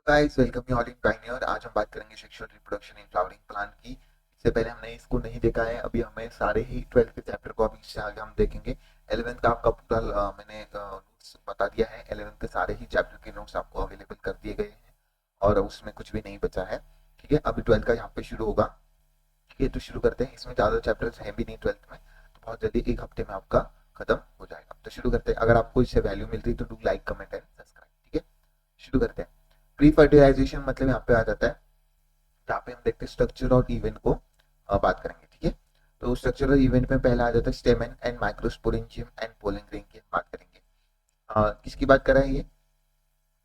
Guys welcome you all in Pioneer. आज हम बात करेंगे sexual reproduction in flowering plant की। इससे पहले हमने इसको नहीं देखा है, अभी हमें सारे ही 12th के चैप्टर को अभी इससे आगे हम देखेंगे। 11th का आपका पूरा मैंने नोट्स बता दिया है। 11th के सारे ही चैप्टर के नोट्स आपको अवेलेबल कर दिए गए हैं और उसमें कुछ भी नहीं बचा है। ठीक है, अभी 12th का यहाँ पे शुरू होगा। ठीक है, तो शुरू करते हैं। इसमें ज़्यादा चैप्टर्स हैं भी नहीं 12th में, तो बहुत जल्दी एक हफ्ते में आपका खत्म हो जाएगा। तो शुरू करते हैं। अगर आपको इससे वैल्यू मिल रही है तो do like comment and subscribe. ठीक है, शुरू करते हैं। प्री फर्टिलाइजेशन मतलब यहाँ पे आ जाता है, जहाँ पे हम देखते हैं स्ट्रक्चर और इवेंट को बात करेंगे। ठीक है, तो स्ट्रक्चर और इवेंट में पहला आ जाता है स्टेमन and microsporangium and pollen grain की बात करेंगे। किसकी बात कर रहा है ये,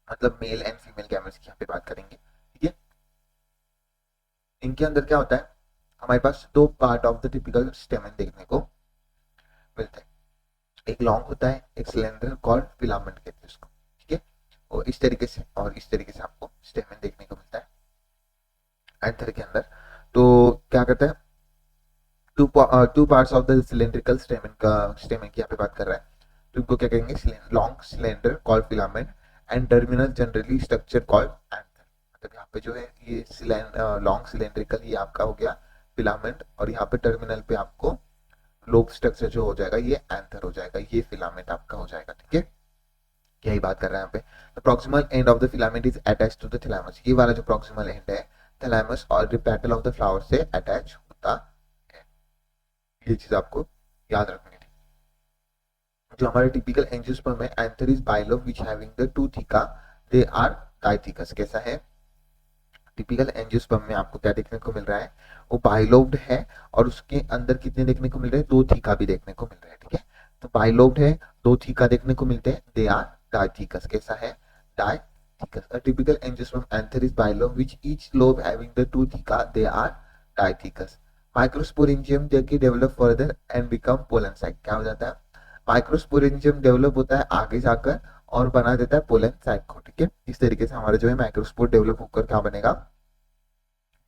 मतलब मेल एंड फीमेल गैमेट्स की यहाँ पे बात करेंगे। ठीक है, इनके अंदर क्या होता है, हमारे पास दो पार्ट ऑफ द टिपिकल स्टेमन देखने को मिलता है। एक लॉन्ग होता है, एक सिलेंडर कॉल्ड फिलामेंट कहते हैं उसको। ठीक है, और इस तरीके से और इस तरीके से आपको स्टेमन देखने को मिलता है एंथर के अंदर। तो क्या करता है, two parts of the cylindrical स्टेमन की यहाँ पे बात कर रहा है। तो इनको क्या कहेंगे, long cylinder called filament and terminal generally structure called anther. मतलब यहाँ पे जो है ये लॉन्ग सिलेंड्रिकल ये आपका हो गया फिलामेंट, और यहाँ पे टर्मिनल पे आपको लोब स्ट्रक्चर जो हो जाएगा ये एंथर हो जाएगा, ये फिलामेंट आपका हो जाएगा। ठीक है, यही बात कर रहे हैं यहाँ पे। The proximal end of the filament is attached to the thalamus. ये वाला जो प्रॉक्सिमल एंड है थैलेमस और the petal of the flower से अटैच होता है। ये चीज आपको याद रखनी थी। जो हमारे टिपिकल एंजियोस्पर्म है, anther is bilobed which having the two theca, they are dithecous. कैसा है, टिपिकल एंजियोस्पर्म में आपको क्या देखने को मिल रहा है, वो बाइलोब्ड है और उसके अंदर कितने देखने को मिल रहे हैं, दो थीका भी देखने को मिल रहे हैं। ठीक है, तो बाइलोब्ड है, दो थीका देखने को मिलते हैं, दे आर डाइथिकस। कैसा है, dithecous. A typical angiosperm anther is bilobed which each lobe having the two theca, they are dithecous. Microsporangium देखिए develop further and become pollen sac. क्या हो जाता है, माइक्रोस्पोरेंजियम डेवलप होता है आगे जाकर और बना देता है पोलन सैक को। ठीक है, इस तरीके से हमारा जो है माइक्रोस्पोर डेवलप होकर क्या बनेगा,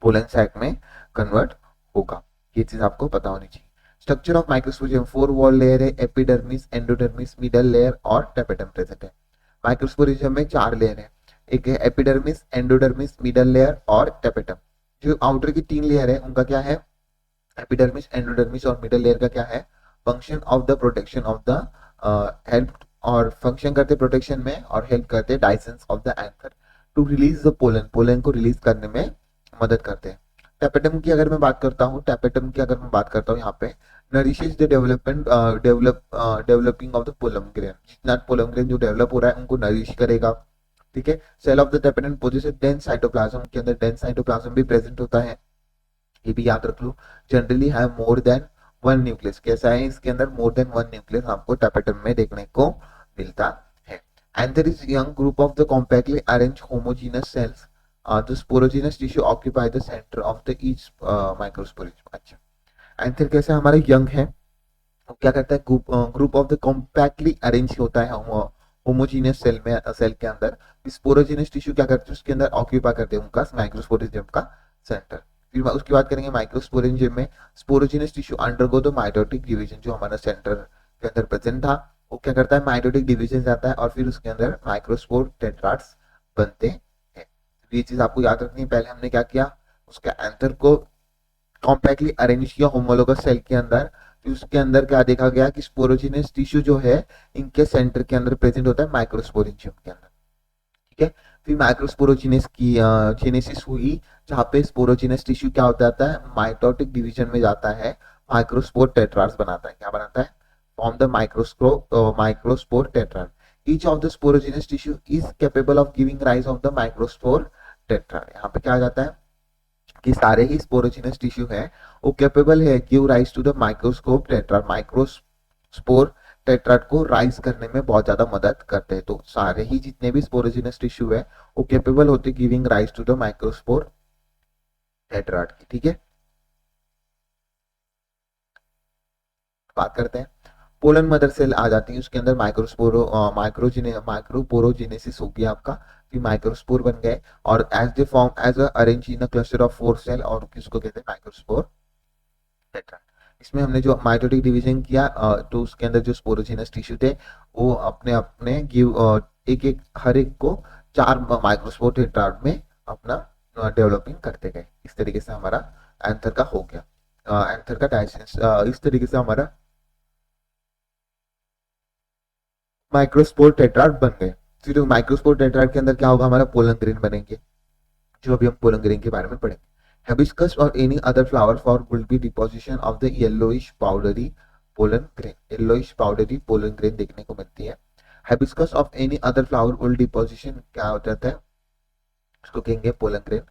पोलन सैक में कन्वर्ट होगा। ये चीज आपको पता होनी चाहिए। Structure of microsporangium, four wall layer है, एपिडर्मिस, एंडोडर्मिस, मिडल लेयर और टेपेटम प्रेजेंट है। माइक्रोस्पोरियम में चार लेयर है, एक है एपिडर्मिस, एंडोडर्मिस, मिडल लेयर और टेपेटम। जो आउटर की तीन लेयर है उनका क्या है, एपिडर्मिस, एंडोडर्मिस और मिडल लेयर का क्या है, function of the protection of the help, और फंक्शन करते प्रोटेक्शन में और हेल्प करते dehiscence of the anther to release the pollen, pollen को रिलीज करने में मदद करते हैं। टेपेटम की अगर मैं बात करता हूँ, टेपेटम की अगर मैं बात करता हूँ यहाँ पे, nourishes the development developing of the pollen grain. जितना पोलम ग्रेन जो डेवलप हो रहा है उनको नरिश करेगा। ठीक है, cell of the tapetum possess dense cytoplasm, के अंदर डेंस साइटोप्लाज्म भी प्रेजेंट होता है, ये भी याद रख लो। जनरली है मोर देन वन न्यूक्लियस। कैसा है, इसके अंदर मोर देन वन न्यूक्लियस आपको टेपेटम में देखने को मिलता है। And there is young group of the compactly arrange homogenous cells, the sporogenous tissue occupy the centre of the each microsporangium. अच्छा, एंड फिर कैसे हमारे यंग है, वो क्या करता है, group of the compactly arrange होता है होमोजीनियस सेल में, सेल के अंदर स्पोरोजेनस टिश्यू क्या करते हैं उसके अंदर ऑक्यूपाई करते हैं उनका माइक्रोस्पोरिज्म का सेंटर। फिर उसकी बात करेंगे माइक्रोस्पोरेंजियम में, sporogenous tissue undergo the mitotic division. जो हमारा सेंटर के अंदर प्रेजेंट था वो क्या करता है, माइटोटिक डिवीजन जाता है और फिर उसके अंदर माइक्रोस्पोर टेट्राड्स बनते हैं। ये चीज आपको याद रखनी है। पहले हमने क्या किया, उसके एंथर को कॉम्पैक्टली अरेंज किया होमोलोगस सेल के अंदर, फिर उसके अंदर क्या देखा गया कि स्पोरोजिनस टिश्यू जो है इनके सेंटर के अंदर प्रेजेंट होता है माइक्रोस्पोरेंजियम के अंदर। ठीक है, फिर माइक्रोस्पोरोजिनस की जेनेसिस हुई, जहाँ पे स्पोरोजिनस टिश्यू क्या होता जाता है, माइटोटिक डिवीजन में जाता है, माइक्रोस्पोर टेट्राड्स बनाता है। क्या बनाता है, form the microspore tetrad. Each of the sporogenous tissue is capable of giving rise of the microspore tetrad. यहाँ पे क्या आ जाता है कि सारे ही स्पोरोजिनस टिश्यू है वो कैपेबल है give rise to the microscope tetrad, microspore tetrad को राइज करने में बहुत ज्यादा मदद करते हैं। तो सारे ही जितने भी स्पोरोजिनस टिश्यू है वो कैपेबल होते giving rise to the microspore tetrad की। ठीक है, बात करते हैं पोलन मदर सेल आ जाती है, उसके अंदर माइक्रोपोरोजेनेसिस हो गया आपका, फिर माइक्रोस्पोर बन गए और as they form as arrange in cluster of four cell, और किसको कहते हैं, माइक्रोस्पोर टेट्रा। इसमें हमने जो माइटोटिक डिवीजन किया तो उसके अंदर जो स्पोरोजिनस टिश्यू थे वो अपने अपने गिव एक एक हर एक को 4 माइक्रोस्पोर टेट्राड में अपना डेवलपिंग करते गए। इस तरीके से हमारा एंथर का हो गया, एंथर का डाइजेशन। इस तरीके से हमारा माइक्रोस्पोर टेट्राड बन गए। फिर माइक्रोस्पोर टेट्राड के अंदर क्या होगा, हमारा पोलन ग्रेन बनेंगे, जो अभी हम पोलन ग्रेन के बारे में पढ़ेंगे। Hibiscus or any other flower flower will be deposition of the yellowish powdery pollen grain। yellowish powdery pollen grain देखने को मिलती है। Hibiscus of any other flower will deposition क्या हो जाता है, उसको कहेंगे पोलन ग्रेन।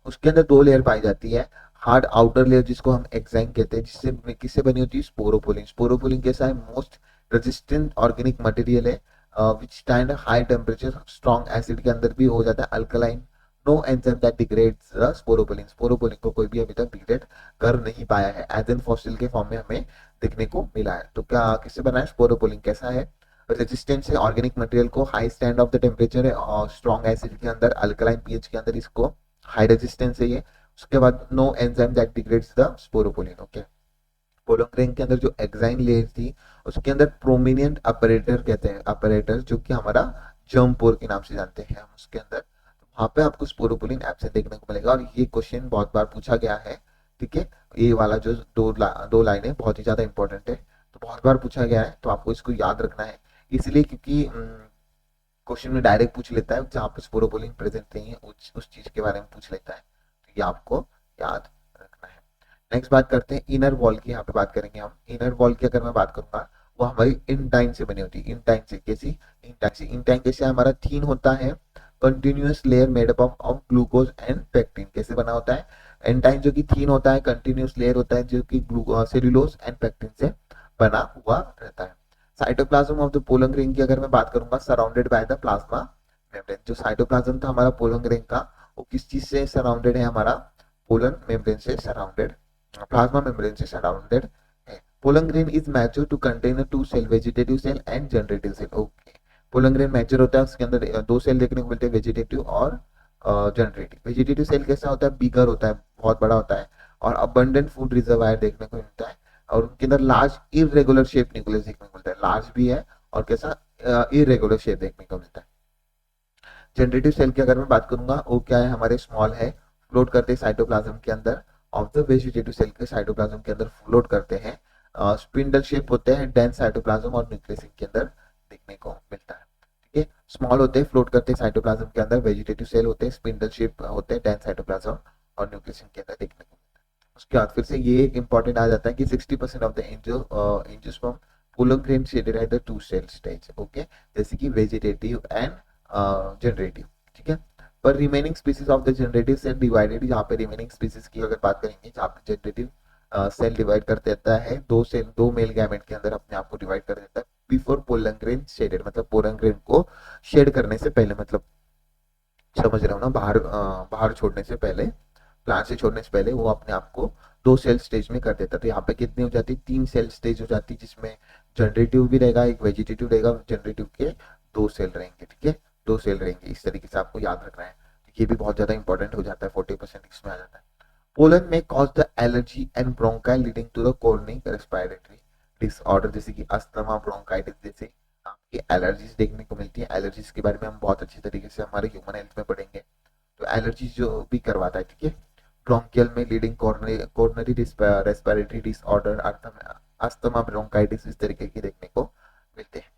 उसके अंदर 2 लेयर पाई जाती है। हार्ड आउटर लेयर जिसको हम एक्साइन कहते हैं, जिससे किससे बनी होती है, स्पोरोपोलिन। स्पोरोपोलिन कैसा है, मोस्ट रेजिस्टेंट ऑर्गेनिक मटेरियल है, which stand high temperature, strong acid के अंदर भी हो जाता है, alkaline. No enzyme that degrades the sporopollenin. Sporopollenin को कोई भी अभी तक डिग्रेड कर नहीं पाया है, एज एन फॉसिल के फॉर्म में हमें देखने को मिला है। तो क्या किससे बना है, स्पोरोपोलिन। कैसा है, रेजिस्टेंस है ऑर्गेनिक मटेरियल को, high stand of the temperature है, और स्ट्रॉन्ग एसिड के अंदर, अल्कलाइन पीएच के अंदर इसको हाई रेजिस्टेंस है ये। उसके बाद no enzyme that degrades the sporopollenin. Okay, pollen grain के अंदर जो एक्साइन लेयर थी उसके अंदर प्रोमिनेंट अपरेटर कहते हैं, अपरेटर जो कि हमारा जर्म पोर के नाम से जानते हैं हम, उसके अंदर वहां पे आपको स्पोरोपोलिन एब्सेंट देखने को मिलेगा। और ये क्वेश्चन बहुत बार पूछा गया है, ठीक है। ये वाला जो दो लाइनें बहुत ही ज्यादा इंपॉर्टेंट है, तो बहुत बार पूछा गया है, तो आपको इसको याद रखना है, इसलिए क्योंकि क्वेश्चन में डायरेक्ट पूछ लेता है, जहाँ पे स्पोरोपोलिन प्रेजेंट नहीं है उस चीज के बारे में पूछ लेता है, तो ये आपको याद रखना है। नेक्स्ट बात करते हैं इनर वॉल की। यहाँ पे बात करेंगे हम इनर वॉल की। अगर मैं बात करूंगा, वो हमारी इंटाइन से बनी होती है। इंटाइन से कैसी, इंटाइन से। इंटाइन कैसे हमारा थीन होता है, continuous layer made up of glucose and pectin. कैसे बना होता है, एंटाइन जो कि थीन होता है, कंटिन्यूअस लेयर होता है जो कि सेल्यूलोज एंड पेक्टिन से बना हुआ रहता है। Cytoplasm of the pollen grain की अगर मैं बात करूंगा, surrounded by the plasma membrane. जो साइटोप्लाज्म था हमारा पोलन ग्रेन का, वो किस चीज से सराउंडेड है, हमारा पोलन मेम्ब्रेन से सराउंडेड, प्लाज्मा मेम्ब्रेन से सराउंडेड है। Pollen grain is mature to contain 2 cell, vegetative cell and generative cell. Okay, pollen grain mature होता है, उसके अंदर 2 सेल देखने को मिलते हैं, वेजिटेटिव और जनरेटिव। वेजिटेटिव सेल कैसा होता है, बिगर होता है, बहुत बड़ा होता है, और अबंडेंट फूड रिजर्वायर देखने को मिलता है, और उनके अंदर लार्ज इरेगुलर शेप न्यूक्लियस देखने को मिलता है। लार्ज भी है और कैसा, इरेगुलर शेप देखने को मिलता है। जनरेटिव सेल की अगर मैं बात करूंगा, वो क्या है, हमारे स्मॉल है, फ्लोट करते हैं साइटोप्लाज्म के अंदर, ऑफ द वेजिटेटिव सेल के साइटोप्लाज्म के अंदर फ्लोट करते हैं। स्पिंडल शेप होते हैं, डेंस साइटोप्लाज्म और न्यूक्लियस के अंदर देखने को मिलता है, ठीक है। स्मॉल होते हैं, फ्लोट करते हैं साइटोप्लाज्म के अंदर, वेजिटेटिव सेल होते हैं, स्पिंडल शेप होते हैं, डेंस साइटोप्लाज्म और न्यूक्लियस के अंदर देखने को मिलता है। उसके बाद फिर से ये एक इंपॉर्टेंट आ जाता है कि 60% of the angiosperm pollen grain shedded at the 2 cell stage. Okay, जैसे कि वेजिटेटिव एंड जनरेटिव, ठीक है। पर remaining species of the generative cell divided, यहाँ पे रिमेनिंग स्पीसीज की अगर बात करेंगे, जहाँ पे जनरेटिव सेल डिवाइड कर देता है, 2 मेल गैमेट के अंदर अपने आप को डिवाइड कर देता है बिफोर पोलन ग्रेन शेडेड, मतलब पोलन ग्रेन को शेड करने से पहले, मतलब समझ रहे हो ना, बाहर छोड़ने से पहले, प्लांट से छोड़ने से पहले वो अपने आप को 2 सेल स्टेज में कर देता है। तो यहाँ पे कितनी हो जाती है, 3 सेल स्टेज हो जाती है, जिसमें जनरेटिव भी रहेगा, एक वेजिटेटिव रहेगा, जनरेटिव के 2 सेल रहेंगे, ठीक है, 2 सेल रहेंगे। इस तरीके से आपको याद रखना है, ये भी बहुत ज्यादा इंपॉर्टेंट हो जाता है, 40% इसमें आ जाता है। पोलन में cause the allergy and bronchi leading to the chronic respiratory disorder, जैसे कि अस्थमा, ब्रोंकाइटिस जैसे आपकी एलर्जीज देखने को मिलती है। एलर्जीज के बारे में हम बहुत अच्छी तरीके से हमारे ह्यूमन हेल्थ में पढ़ेंगे। तो एलर्जी जो भी करवाता है, ठीक है, ब्रोंकियल में leading coronary respiratory disorder, asthma, bronchitis, इस तरीके के देखने को मिलते हैं।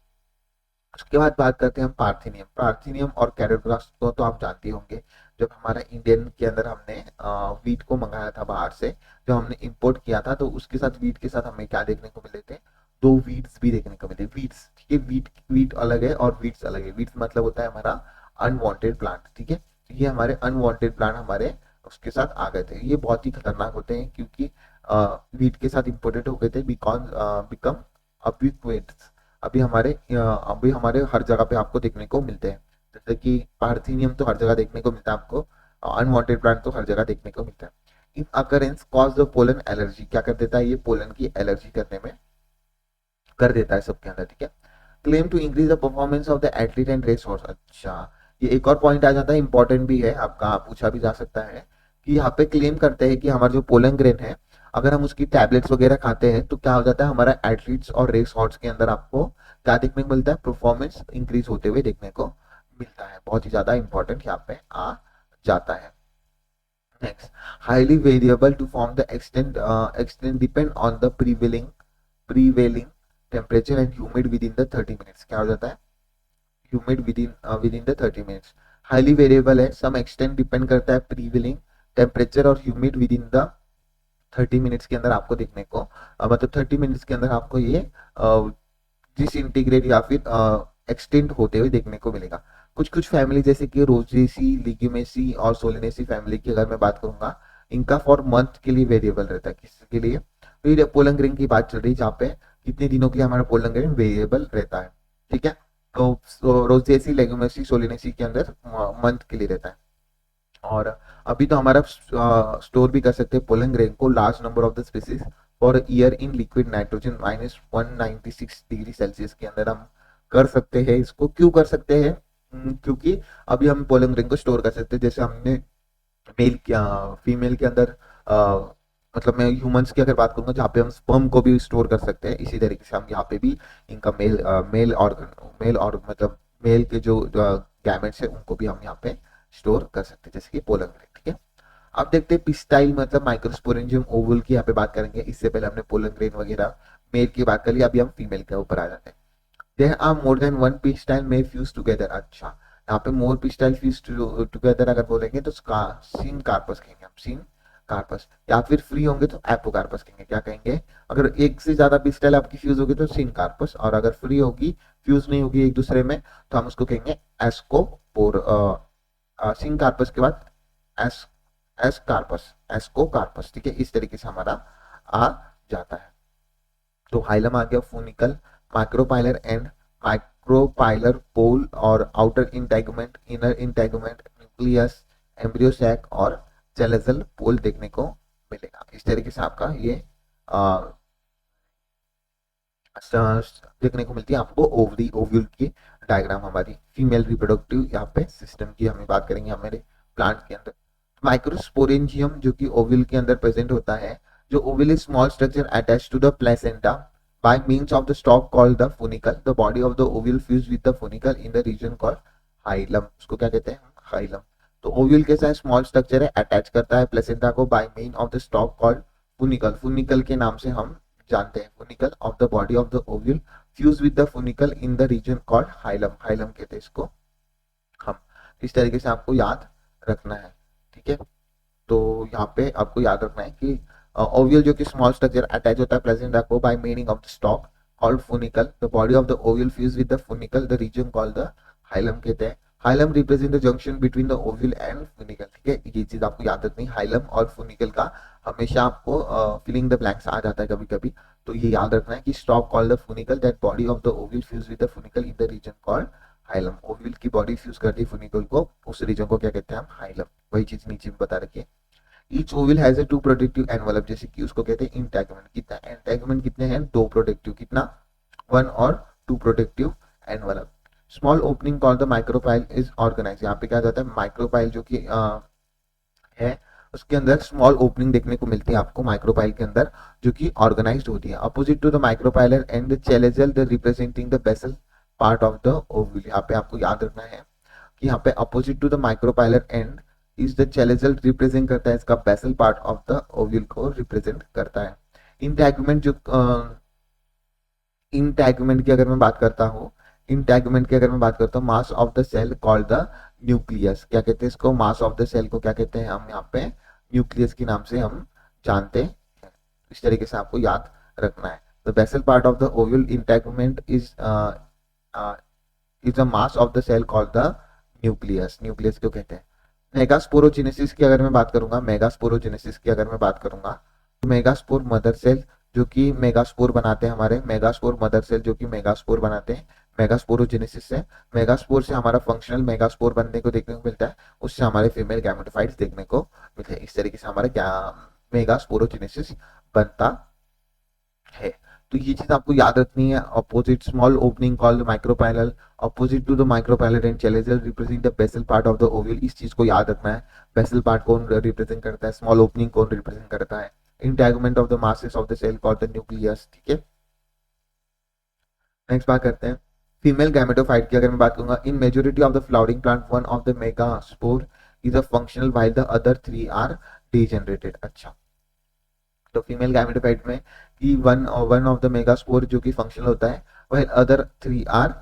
उसके बाद बात करते हैं हम पार्थिनियम। पार्थिनियम और कैरोब्लास्ट को तो आप जानते होंगे। जब हमारा इंडियन के अंदर हमने वीट को मंगाया था बाहर से, जो हमने इंपोर्ट किया था, तो उसके साथ वीट के साथ हमें क्या देखने को मिले थे, 2 वीट्स भी देखने को मिले। वीट्स, ठीक है, वीट अलग है और वीट्स अलग है। वीट्स मतलब होता है हमारा अनवांटेड प्लांट, ठीक है। ये हमारे अनवांटेड प्लांट हमारे उसके साथ आ गए थे। ये बहुत ही खतरनाक होते हैं, क्योंकि वीट के साथ इंपोर्टेड हो गए थे, बिकम अब्यूक्वेट्स। अभी हमारे हर जगह पे आपको देखने को मिलते हैं। जैसे कि पार्थिनियम तो हर जगह देखने को मिलता है आपको, अनवांटेड प्लांट तो हर जगह देखने को मिलता है। In occurrence cause the pollen allergy, क्या कर देता है, ये पोलन की एलर्जी करने में कर देता है सबके अंदर, ठीक है। Claim to increase the performance of the athlete and race horse. अच्छा, ये एक और पॉइंट आ जाता है, इंपॉर्टेंट भी है, आपका पूछा भी जा सकता है कि यहाँ पे क्लेम करते हैं कि हमारा जो पोलन ग्रेन है, अगर हम उसकी टैबलेट्स वगैरह खाते हैं तो क्या हो जाता है, हमारा एथलीट्स और रेस हॉर्स के अंदर आपको क्या देखने को मिलता है, परफॉर्मेंस इंक्रीज होते हुए देखने को मिलता है, बहुत ही ज्यादा इंपॉर्टेंट यहाँ पे आ जाता है। Next, highly variable to form the extent depend on the prevailing temperature and humid within the 30 minutes. क्या हो जाता है? Humid within the 30 minutes. Highly variable है, सम एक्सटेंट डिपेंड करता है प्रीवेलिंग टेम्परेचर और humid within the 30 minutes के अंदर आपको देखने को मतलब 30 मिनट्स के अंदर आपको ये डिसइंटीग्रेट या फिर एक्सटेंड होते हुए देखने को मिलेगा। कुछ कुछ फैमिली जैसे कि रोजेसी, लिग्यूमेसी और सोलिनेसी फैमिली की अगर मैं बात करूंगा, इनका फॉर मंथ के लिए वेरिएबल रहता है। किसके लिए? फिर पोलन ग्रेन की बात चल रही है जहाँ पे कितने दिनों के लिए हमारा पोलन ग्रेन वेरिएबल रहता है। ठीक है, तो रोजेसी, लेग्यूमेसी, सोलिनेसी के अंदर मंथ के लिए रहता है। और अभी तो हमारा स्टोर भी कर सकते हैं पोलन ग्रेन को large number of the species for year in liquid nitrogen -196 degree Celsius के अंदर हम कर सकते हैं। इसको क्यों कर सकते हैं? क्योंकि अभी हम पोलन ग्रेन को स्टोर कर सकते हैं। जैसे हमने मेल फीमेल के अंदर मतलब मैं ह्यूमंस की अगर बात करूंगा जहाँ पे हम स्पर्म को भी स्टोर कर सकते हैं, इसी तरीके से हम यहाँ पे भी इनका मेल और मतलब मेल के जो गैमेट्स है उनको भी हम यहाँ पे स्टोर कर सकते हैं, जैसे कि पोलन ग्रेन। ठीक है, अब देखते हैं पिस्टाइल मतलब माइक्रोस्पोरेंजियम ओवल की यहाँ पे बात करेंगे। इससे पहले हमने पोलन ग्रेन वगैरह मेल की बात कर ली, अभी हम फीमेल के ऊपर आ जाते हैं। There are more than one pistil may fuse together. अच्छा, यहाँ पे मोर पिस्टाइल फ्यूज टुगेदर अगर बोलेंगे तो सिन कार्पस कहेंगे हम, सिन कार्पस। या फिर फ्री होंगे तो एपोकार्पस कहेंगे। क्या कहेंगे? अगर एक से ज्यादा पिस्टाइल आपकी फ्यूज होगी तो सिन कार्पस, और अगर फ्री होगी, फ्यूज नहीं होगी एक दूसरे में, तो हम उसको कहेंगे एस्कोपोर। सिन कार्पस के बाद एस एस्कोकार्पस। ठीक है, इस तरीके से हमारा आ जाता है। तो हाइलम आ गया, funicle, micropylar and micropylar pole और outer integument, inner integument, nucleus, embryo sac और चेलेजल पोल देखने को मिलेगा। इस तरीके से आपका ये देखने को मिलती है आपको ओवरी ओव्यूल की डायग्राम। हमारी फीमेल रिप्रोडक्टिव यहाँ पे सिस्टम की हमें बात करेंगे हमारे प्लांट के अंदर। माइक्रोस्पोरेंजियम जो कि ओव्यूल के अंदर प्रेजेंट होता है, जो ovule is small structure attached to the placenta by means of the stalk called the funicle. The body of the ovule fused with the funicle in the region called hilum. उसको क्या कहते हैं? Hilum. तो ovule कैसा है? Small structure है, attach करता है प्लेसेंटा को by mean of the stalk called funicle. Funicle के नाम से हम जानते हैं। Funicle of the body of the ovule fuse with the funicle in the region called hilum. Hilum कहते हैं इसको हम। इस तरीके से आपको याद रखना है। ठीक है, तो यहाँ पे आपको याद रखना है कि ओव्यूल जो कि स्मॉल स्ट्रक्चर अटैच होता है प्लेसेंटा को by meaning of the stalk called funicle. The body of the ovule fuse with the funicle, the region called the hilum कहते हैं। Hilum represent the junction between the ovule and funicle. ठीक है, ये चीज आपको याद रखनी है। हाइलम और फुनिकल का हमेशा आपको फिलिंग द ब्लैंक्स आ जाता है कभी कभी, तो ये याद रखना है कि stalk called the funicle, that body of the ovule fuse with the funicle in the region called hilum. Ovule की बॉडी फ्यूज करती है फुनिकल को, उस रीजन को क्या कहते हैं हम? हाइलम। वही चीज नीचे में बता रखी है। Each Oval has a 2 productive envelope, जैसे कि उसको कहते हैं इंटैगमेंट। कितना इंटैगमेंट? कितने हैं? 2 प्रोडक्टिव। कितना? 1 और 2 productive envelope. Small opening called the micropyle is organise. यहाँ पे क्या जाता है? माइक्रोपाइल जो कि है उसके अंदर स्मॉल ओपनिंग देखने को मिलती है आपको माइक्रोपाइल के अंदर, जो कि ऑर्गेनाइज्ड होती है। Opposite to the micropylar end the chalazal the representing the basal part of the ovule. यहाँ पे आपको याद रखना है कि यहाँ पे opposite to the micropylar end is the chalazal represent करता है इसका basal part of the ovule को रिप्रेजेंट करता है। इंटैगमेंट जो इंटैगमेंट की अगर मैं बात करता हूँ, इंटैगमेंट की अगर मैं बात करता हूँ, mass of the cell called the nucleus. क्या कहते हैं इसको? मास ऑफ द सेल को क्या कहते हैं हम? यहाँ पे न्यूक्लियस के नाम से हम जानते हैं। इस तरीके से आपको याद रखना है। The basal part of the ovule integument is a mass of the cell called the nucleus. Nucleus क्यों कहते हैं? मेगास्पोरोजेनेसिस की अगर मैं बात करूंगा, मेगास्पोरोजेनेसिस की अगर मैं बात करूंगा, तो मेगास्पोर मदर सेल जो कि मेगास्पोर बनाते हैं हमारे, मेगास्पोर मदर सेल जो कि मेगास्पोर बनाते हैं, मेगास्पोरोजेनेसिस से। मेगास्पोर से हमारा फंक्शनल मेगास्पोर बनने को देखने को मिलता है, उससे हमारे फीमेल गैमेटोफाइट्स देखने को मिलते हैं। इस तरीके से हमारा मेगास्पोरोजेनेसिस बनता है। तो ये चीज आपको याद रखनी है। Opposite small opening called micropylar, opposite to the micropylar end chalazal represent the basal part of the ovule. इस चीज को याद रखना है। बेसल पार्ट कौन रिप्रेजेंट करता है? स्मॉल ओपनिंग कौन रिप्रेजेंट करता है? Integument of the masses of the cell called the nucleus. ठीक है, नेक्स्ट बात करते हैं फीमेल गैमेटोफाइट की अगर मैं बात करूंगा, in majority of the flowering plant one of the megaspore is a functional while the other three are degenerated. अच्छा, तो फीमेल गैमेटोफाइट में कि one of the megaspore जो कि फंक्शनल होता है, वह other three are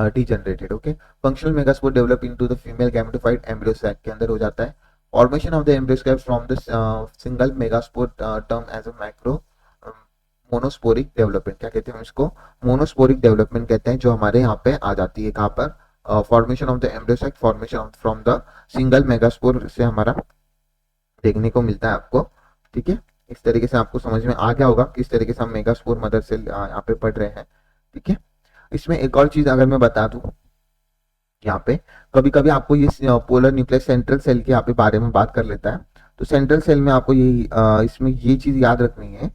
degenerated. Okay, functional megaspore develop into the female gametophyte embryo sac के अंदर हो जाता है। Formation of the embryo sac from the single megaspore term as a micro monosporic development. क्या कहते हैं इसको? मोनोस्पोरिक डेवलपमेंट कहते हैं, जो हमारे यहाँ पे आ जाती है कहाँ पर? Formation of the embryo sac, formation from the single megaspore से हमारा देखने को मिलता है आपको। ठीक है, इस तरीके से आपको समझ में आ गया होगा किस तरीके से हम मेगास्पोर मदर सेल यहाँ पे पढ़ रहे हैं। ठीक है, इसमें एक और चीज अगर मैं बता दूं, यहाँ पे कभी कभी आपको ये पोलर न्यूक्लियस सेंट्रल सेल के यहाँ पे बारे में बात कर लेता है। तो सेंट्रल सेल में आपको ये इसमें ये चीज याद रखनी है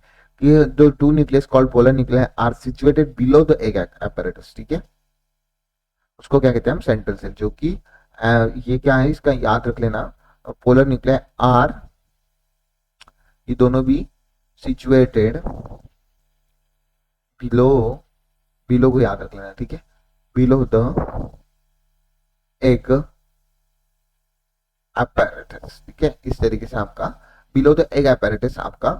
कि जो two nucleus called polar nucleus are situated below the egg apparatus। ठीक है, उसको क्या कहते हैं हम? Central cell. जो कि ये क्या है, इसका याद रख लेना, पोलर न्यूक्लियस आर, ये दोनों भी सिचुएटेड बिलो, बिलो को याद रख लेना। ठीक है, बिलो द एग apparatus। ठीक है, इस तरीके से आपका बिलो द एग apparatus आपका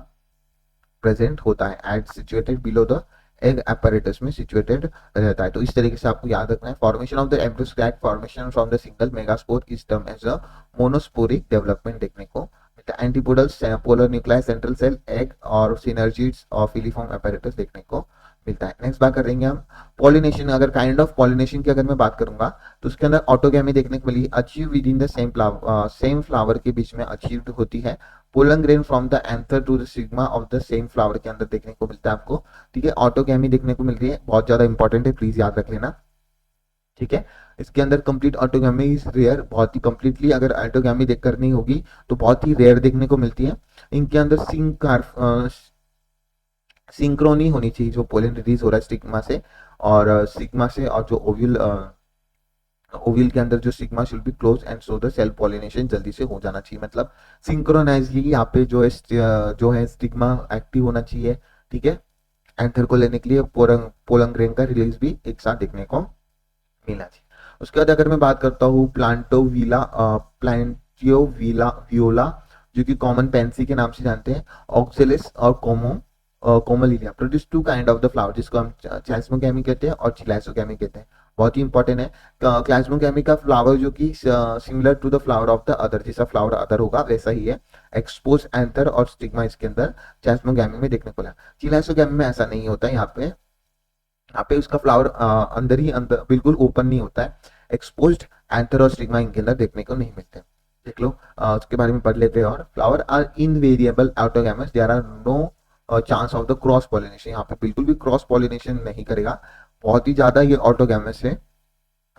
प्रेजेंट होता है, at situated below the egg apparatus में सिचुएटेड रहता है। तो इस तरीके से आपको याद रखना है। Formation of the embryo sac, formation from the single megaspore is term as a monosporic development देखने को मिलता है। Antipodal polar nucleus central cell egg और सिनर्जीज ऑफ फिलीफॉर्म apparatus देखने को मिलता है। नेक्स्ट बात करेंगे हम पॉलिनेशन। अगर काइंड ऑफ पॉलिनेशन की अगर मैं बात करूंगा, तो उसके अंदर ऑटोगैमी देखने को मिली, achieve within the same flower के बीच में अचीव्ड होती है। Pollen grain from the anther to the stigma of the same flower के अंदर देखने को मिलता है आपको। ठीक है, ऑटोगैमी देखने को मिल रही है, बहुत ज्यादा इंपॉर्टेंट है, प्लीज याद रख लेना। ठीक है, इसके अंदर कंप्लीट ऑटोगैमी इज रेयर, बहुत ही कंप्लीटली अगर ऑटोगैमी देख करनी होगी तो बहुत ही रेयर देखने को मिलती है। इनके अंदर सिंक्रोनी होनी चाहिए, जो पोलन रिलीज हो रहा है स्टिग्मा से, और सिग्मा से और जो ओव्यूल ओव्यूल के अंदर जो stigma should be close and so the cell pollination जल्दी से हो जाना चाहिए। मतलब सिंक्रोनाइज यहाँ पे जो है स्टिग्मा एक्टिव होना चाहिए। ठीक है, एंथर को लेने के लिए पोलन ग्रेन का रिलीज भी एक साथ देखने को मिलना चाहिए। उसके बाद अगर मैं बात करता हूँ प्लांटियोविला वियोला, जो कि कॉमन पेंसी के नाम से जानते हैं, ऑक्सेलिस और Commelina produce two kind of the flower, जिसको हम क्लास्मोगैमी कहते हैं और चिलाइसोगैमी कहते हैं। बहुत ही इंपॉर्टेंट है। क्लास्मोगैमी का फ्लावर जो कि similar to the flower of the other, जैसा फ्लावर अदर होगा वैसा ही है। एक्सपोज एंथर और स्टिग्मा इसके अंदर क्लास्मोगैमी में देखने को मिला। चिलाइसोगैमी में ऐसा नहीं होता है। यहाँ पे उसका फ्लावर अंदर ही अंदर बिल्कुल ओपन नहीं होता है। एक्सपोज्ड एंथर और स्टिग्मा इनके अंदर देखने को नहीं मिलते। देख लो, उसके बारे में पढ़ लेते हैं। और flower are invariable autogamous, there are no chance of the cross pollination. यहाँ पे बिल्कुल भी क्रॉस पॉलिनेशन नहीं करेगा, बहुत ही ज्यादा ये ऑटोगैमस है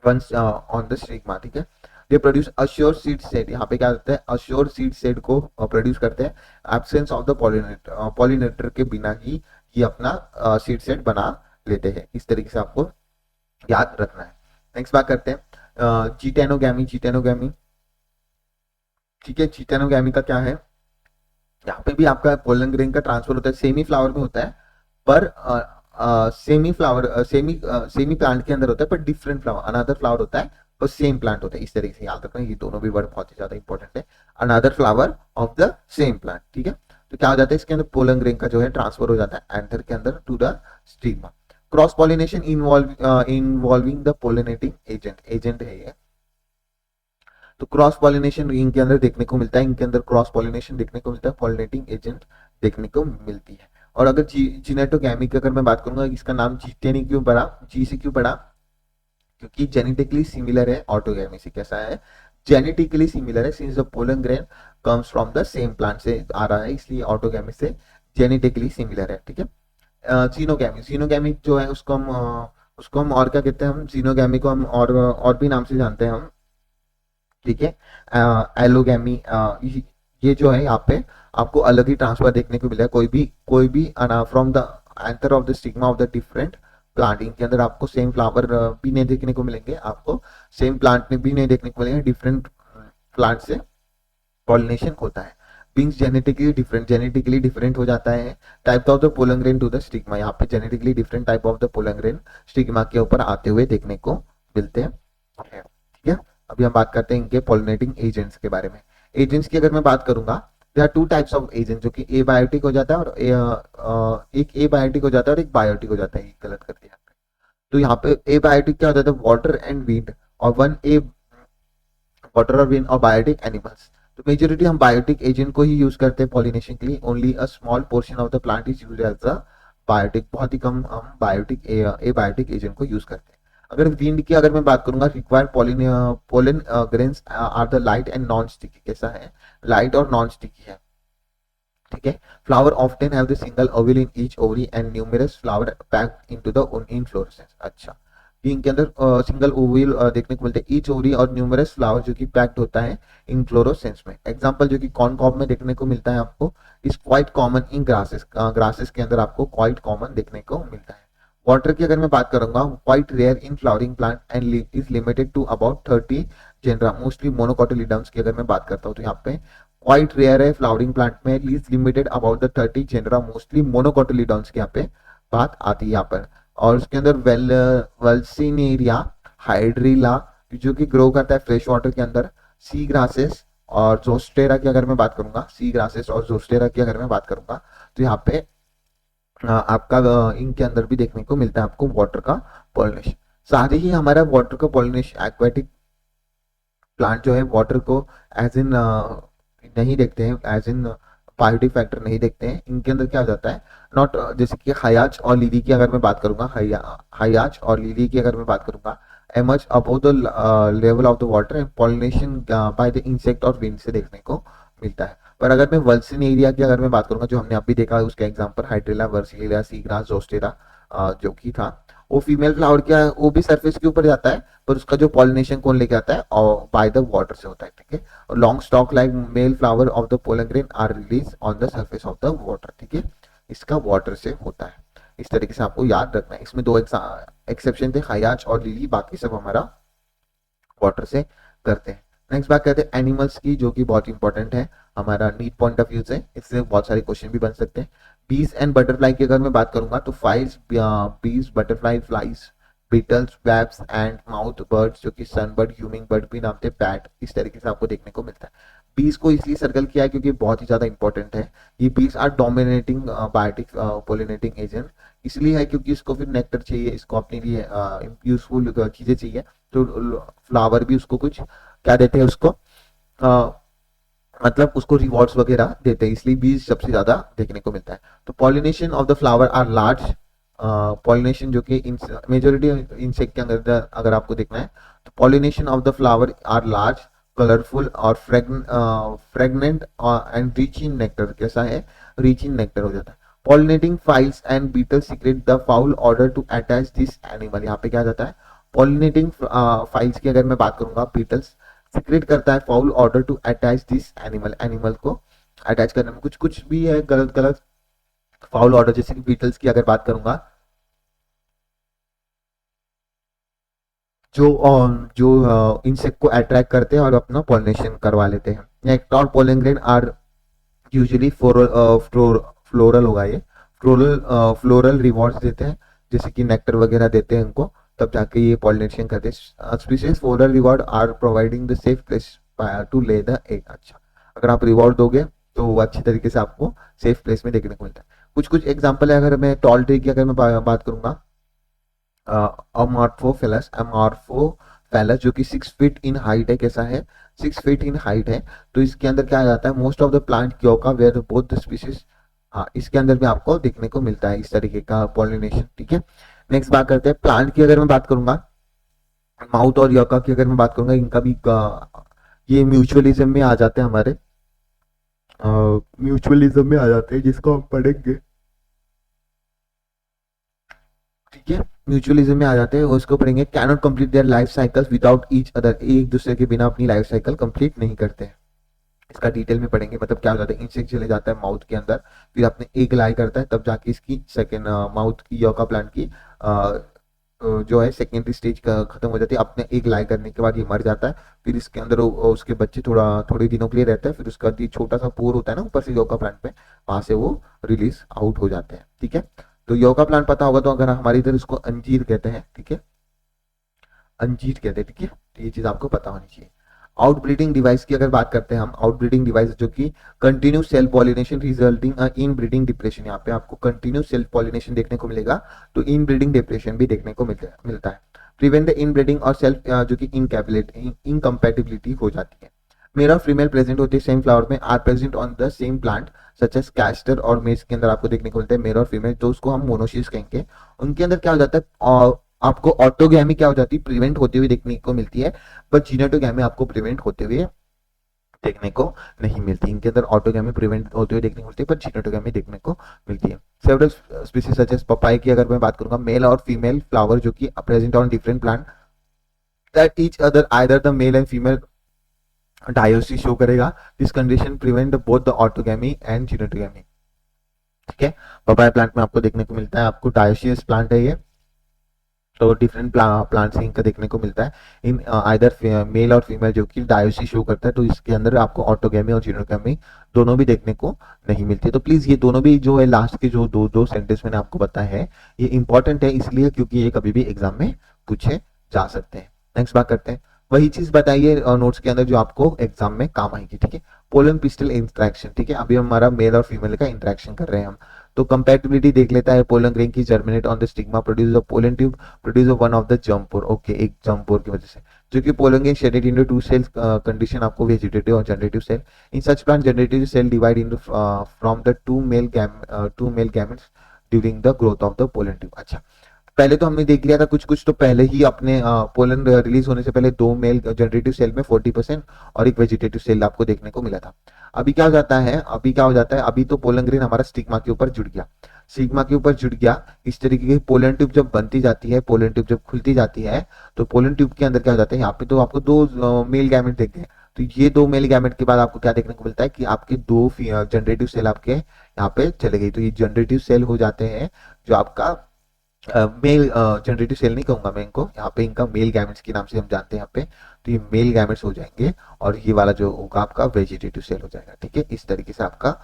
वंस ऑन द स्टिग्मा। ठीक है, they produce assure seed set. यहाँ पे क्या होता है? अश्योर सीड सेट को प्रोड्यूस करते हैं एब्सेंस ऑफ द पॉलिनेटर के बिना ही ये अपना सीड सेट बना लेते हैं। इस तरीके से आपको याद रखना है। नेक्स्ट बात करते हैं जीटेनोगैमी। ठीक है, जीटेनोगैमी का क्या है? यहाँ पे भी आपका पोलन ग्रेन का ट्रांसफर होता है, सेमी फ्लावर में होता है, पर सेमी प्लांट के अंदर होता है, पर डिफरेंट फ्लावर, अनदर फ्लावर होता है पर सेम प्लांट होता है। इस तरीके से याद रखना, ये दोनों भी वर्ड बहुत ही ज्यादा इंपॉर्टेंट है। Another flower of the same plant. ठीक है, तो क्या हो जाता है इसके अंदर? पोलन ग्रेन का जो है ट्रांसफर हो जाता है एंथर के अंदर to the stigma. Cross pollination involving the pollinating agent है ये। तो क्रॉस पॉलिनेशन इनके अंदर देखने को मिलता है, इनके अंदर क्रॉस पॉलिनेशन देखने को मिलता है, पॉलिनेटिंग एजेंट देखने को मिलती है। और अगर जीनेटोगैमी की अगर मैं बात करूंगा, इसका नाम जीटेनी क्यों पड़ा, जी से क्यों पड़ा? क्योंकि जेनेटिकली सिमिलर है ऑटोगैमी से। कैसा है? जेनेटिकली सिमिलर है, since the pollen grain comes from the same plant से आ रहा है, इसलिए ऑटोगैमी से जेनेटिकली सिमिलर है। ठीक है, जीनोगैमी जो है उसको हम और क्या कहते हैं? हम जीनोगैमी को हम और भी नाम से जानते हैं हम। ठीक है, एलोगैमी, ये जो है यहाँ पे आपको अलग ही ट्रांसफर देखने को मिला है। कोई भी from the anther of the stigma of the different plant, इनके अंदर आपको सेम फ्लावर भी नहीं देखने को मिलेंगे, आपको सेम प्लांट में भी नहीं देखने को मिलेंगे, डिफरेंट प्लांट से पॉलिनेशन होता है। बीइंग जेनेटिकली डिफरेंट हो जाता है। Type of the pollen grain to the stigma, यहाँ पे genetically different type of the pollen grain stigma के ऊपर आते हुए देखने को मिलते हैं। ठीक है, अभी हम बात करते हैं इनके पॉलिनेटिंग एजेंट्स के बारे में। एजेंट्स की अगर मैं बात करूंगा, there are two types of agent, जो कि एबायोटिक हो जाता है और एक एबायोटिक हो जाता है और एक बायोटिक हो जाता है। ये गलत कर दिया। तो यहाँ पे एबायोटिक क्या हो जाता है, वाटर एंड विंड, और वन ए वाटर और विंड और बायोटिक एनिमल्स। तो मेजोरिटी हम बायोटिक एजेंट को ही यूज करते हैं पॉलिनेशन के लिए। Only a small portion of the plant is used as a biotic, बहुत ही कम हम बायोटिक एबायोटिक एजेंट को यूज करते हैं। अगर विंड की अगर मैं बात करूंगा, required pollen grains are the light and non sticky. कैसा है, लाइट और नॉन स्टिकी है। ठीक है, flower often have the single oval in each ovary and numerous flower packed into the inflorescence. अच्छा, इनके अंदर सिंगल ओवल देखने को मिलते हैं ईच ओवरी, और न्यूमरस फ्लावर जो कि पैक्ड होता है इनफ्लोरेसेंस में। एग्जांपल जो कि कॉर्न कॉब में देखने को मिलता है आपको, is quite common in grasses, grasses के अंदर आपको क्वाइट कॉमन देखने को मिलता है। वाटर की अगर मैं बात करूंगा, quite rare in flowering plant and is limited to about 30 genera, mostly monocotyledons की अगर मैं बात करता हूँ तो यहाँ पे क्वाइट रेयर है फ्लावरिंग प्लांट में, is limited about the 30 genera, mostly monocotyledons की यहाँ पे बात आती है यहाँ पर। और उसके अंदर वेल्सिनेरिया, हाइड्रिला जो कि ग्रो करता है फ्रेश वाटर के अंदर, सी ग्रासेस और जोस्टेरा की अगर मैं बात करूंगा, सी ग्रासेस और जोस्टेरा की अगर मैं बात करूंगा, तो यहाँ पे आपका इनके अंदर भी देखने को मिलता है आपको वाटर का पॉलिनेशन। साथ ही हमारा वाटर का पॉलिनेशन, एक्वेटिक प्लांट जो है वाटर को एज इन नहीं देखते हैं, एज इन बायोटिक फैक्टर नहीं देखते हैं। इनके अंदर क्या हो जाता है, नॉट जैसे कि हयाच और लिली की अगर मैं बात करूंगा, हयाच और लिली की अगर मैं बात करूंगा, emerge above the level of the water and pollination by the insect और विंड से देखने को मिलता है। पर अगर मैं वर्सिन एरिया की अगर मैं बात करूंगा, जो हमने अभी देखा है उसका एग्जांपल हाइड्रिला, वर्सिलिया, सीग्रास, जोस्टेरा जो कि था, वो फीमेल फ्लावर क्या है, वो भी सरफेस के ऊपर जाता है, पर उसका जो पॉलिनेशन कौन लेके आता है, और बाय द वाटर से होता है। ठीक है, और long stalk like male flower of the pollen grain are release on the surface of the water. ठीक है, इसका वाटर से होता है। इस तरीके से आपको याद रखना है। इसमें दो एक्सेप्शन थे, हयाच और लिली, बाकी सब हमारा वाटर से करते हैं। नेक्स्ट बात करते हैं एनिमल्स की, जो कि बहुत इंपॉर्टेंट है हमारा नीट पॉइंट ऑफ व्यू से, इससे बहुत सारे क्वेश्चन भी बन सकते हैं। बीज एंड बटरफ्लाई की अगर मैं बात करूंगा, तो files, bees, butterfly, flies, beetles, webs and mouth birds, जो कि सनबर्ड, ह्यूमिंग बर्ड भी नाम थे, बैट, इस तरीके से आपको देखने को मिलता है। बीज को इसलिए सर्कल किया है क्योंकि बहुत ही ज्यादा इंपॉर्टेंट है। ये bees are dominating biotic pollinating agent, इसलिए है क्योंकि इसको फिर नेक्टर चाहिए, इसको अपने लिए यूजफुल चीजें चाहिए, तो फ्लावर भी उसको कुछ क्या देते हैं उसको, मतलब उसको रिवॉर्ड्स वगैरह देते हैं, इसलिए बीज सबसे ज्यादा देखने को मिलता है। तो pollination of the flower are large, pollination जो कि मेजोरिटी इंसेक्ट के अंदर अगर आपको देखना है, तो pollination of the flower are large, colourful और fragrant and rich in nectar. कैसा है, रिच इन नेक्टर हो जाता है। Pollinating flies and beetle secrete the foul order to attach this animal. यहाँ पे क्या जाता है, पॉलिनेटिंग फाइल्स की अगर मैं बात करूंगा, बीटल्स सीक्रेट करता है foul order to attach this animal, animal को अटैच करने में कुछ कुछ भी है गलत गलत फाउल ऑर्डर। जैसे कि बीटल्स की अगर बात करूंगा, जो इंसेक्ट को अट्रैक्ट करते हैं और अपना पॉलिनेशन करवा लेते हैं। नेक्टर और pollen grain are usually floral होगा, ये फ्लोरल रिवॉर्ड्स देते हैं, जैसे कि नेक्टर वगैरह देते हैं उनको, तब जाके ये पॉलिनेशन करते हैं। Species floral reward are providing the safe place to lay the egg. अच्छा, अगर आप रिवॉर्ड दोगे तो वो अच्छी तरीके से आपको सेफ प्लेस में देखने को मिलता है। कुछ कुछ एग्जाम्पल है, अगर मैं टॉल ट्री की अगर मैं बात करूंगा, अमॉर्फोफेलस जो कि 6 फीट इन हाइट है। कैसा है, 6 फीट इन हाइट है। तो इसके अंदर क्या आ जाता है, मोस्ट ऑफ द प्लांट क्योका वेयर बोथ द स्पीशीज, हाँ इसके अंदर भी आपको देखने को मिलता है इस तरीके का पॉलिनेशन। ठीक है, नेक्स्ट बात करते हैं प्लांट की अगर मैं बात करूंगा, माउथ और योका की अगर मैं बात करूंगा, इनका भी ये म्यूचुअलिज्म में आ जाते हैं, हमारे म्यूचुअलिज्म में आ जाते हैं, जिसको हम पढ़ेंगे। ठीक है, म्यूचुअलिज्म में आ जाते हैं, उसको पढ़ेंगे। Cannot complete their life cycles without each other, एक दूसरे के बिना अपनी लाइफ साइकिल कंप्लीट नहीं करते हैं। इसका डिटेल में पढ़ेंगे, मतलब क्या हो जाता है, इंसेक्ट चले जाता है माउथ के अंदर, फिर अपने एग लाई करता है, तब जाके इसकी सेकेंड माउथ की योका प्लांट की जो है सेकेंडरी स्टेज का खत्म हो जाती है, अपने एक लाई करने के बाद ये मर जाता है। फिर इसके अंदर उसके बच्चे थोड़े दिनों के लिए रहते हैं, फिर उसका बाद ये छोटा सा पोर होता है ना ऊपर से योगा प्लांट पे, वहां से वो रिलीज आउट हो जाते हैं। ठीक है, तो योगा प्लांट पता होगा, तो अगर हमारे इधर इसको अंजीर कहते हैं। ठीक है, अंजीर कहते हैं। ठीक है, तो ये चीज आपको पता होनी चाहिए। आउट ब्रीडिंग डिवाइस की अगर बात करते हैं हम, आउट ब्रीडिंग डिवाइस जो कि continue self pollination resulting in breeding depression, यहाँ पे आपको कंटिन्यू सेल्फ पॉलिनेशन देखने को मिलेगा, तो इन ब्रीडिंग डिप्रेशन भी देखने को मिलता है। प्रिवेंट द इन ब्रीडिंग और सेल्फ जो कि इनकम्पैटिबिलिटी हो जाती है। मेल और फीमेल प्रेजेंट होते हैं सेम फ्लावर में, are present on the same plant such as castor और मेज के अंदर आपको देखने को मिलता है मेल और फीमेल, तो उसको हम मोनोसिस कहेंगे। उनके अंदर क्या हो जाता है, आपको ऑटोगैमी क्या हो जाती है, प्रिवेंट होते हुए देखने को मिलती है, बट जीनेटोगैमी आपको प्रिवेंट होते हुए देखने को नहीं मिलती। इनके अंदर ऑटोगैमी प्रिवेंट होते हुए देखने को मिलती है, पर जीनेटोगैमी देखने को मिलती है। सेवरल स्पीसीज सच एज पपाई की अगर मैं बात करूंगा, मेल और फीमेल फ्लावर जो कि present on different plant that each other either the male and female dioecy show करेगा, this condition prevent both the autogamy and geitonogamy. ठीक है, पपाया प्लांट में आपको देखने को मिलता है, आपको डायोसियस प्लांट है ये, तो डिफरेंट प्लांट्स इनका देखने को मिलता है। इन आइदर मेल और फीमेल जो कि डायोसी शो करता है, तो इसके अंदर आपको ऑटोगैमी और जीनोगैमी दोनों भी देखने को नहीं मिलती। तो प्लीज ये दोनों भी जो है लास्ट के जो दो सेंटेंस मैंने आपको बताया है, ये इंपॉर्टेंट है इसलिए क्योंकि ये कभी भी एग्जाम में पूछे जा सकते हैं। नेक्स्ट बात करते हैं, वही चीज बताइए नोट्स के अंदर जो आपको एग्जाम में काम आएगी। ठीक है, पोलन पिस्टल इंटरेक्शन। ठीक है, अभी हमारा मेल और फीमेल का इंटरेक्शन कर रहे हैं हम, तो कंपैटिबिलिटी देख लेता है। पोलन ग्रेन की germinate on the stigma produce the pollen tube produce one of the जम्पोर। ओके, एक जम्पोर की वजह से, जो कि pollen grain shaded into two cells condition आपको वेजिटेटिव और generative cell. In such plant generative cell divide into from the two male gametes during the growth of the pollen tube. अच्छा, पहले तो हमने देख लिया था कुछ कुछ, तो पहले ही अपने पोलन रिलीज होने से पहले दो मेल जनरेटिव सेल में 40% और एक वेजिटेटिव सेल आपको देखने को मिला था। अभी क्या हो जाता है, अभी तो पोलन ग्रेन हमारा स्टिग्मा के ऊपर जुड़ गया, स्टिग्मा के ऊपर जुड़ गया। इस तरीके की पोलन ट्यूब जब बनती जाती है, पोलन ट्यूब जब खुलती जाती है, तो पोलन ट्यूब के अंदर क्या हो जाता है, यहाँ पे तो आपको दो मेल गैमेट देखते हैं, तो ये दो मेल गैमेट के बाद आपको क्या देखने को मिलता है कि आपके दो जनरेटिव सेल आपके यहाँ पे चले गई, तो ये जनरेटिव सेल हो जाते हैं जो आपका मेल जनरेटिव सेल नहीं कहूंगा मैं इनको, यहाँ पे इनका मेल गैमेट्स के नाम से हम जानते हैं यहाँ पे, तो ये मेल गैमेट्स हो जाएंगे और ये वाला जो होगा आपका वेजिटेटिव सेल हो जाएगा। ठीक है, इस तरीके से आपका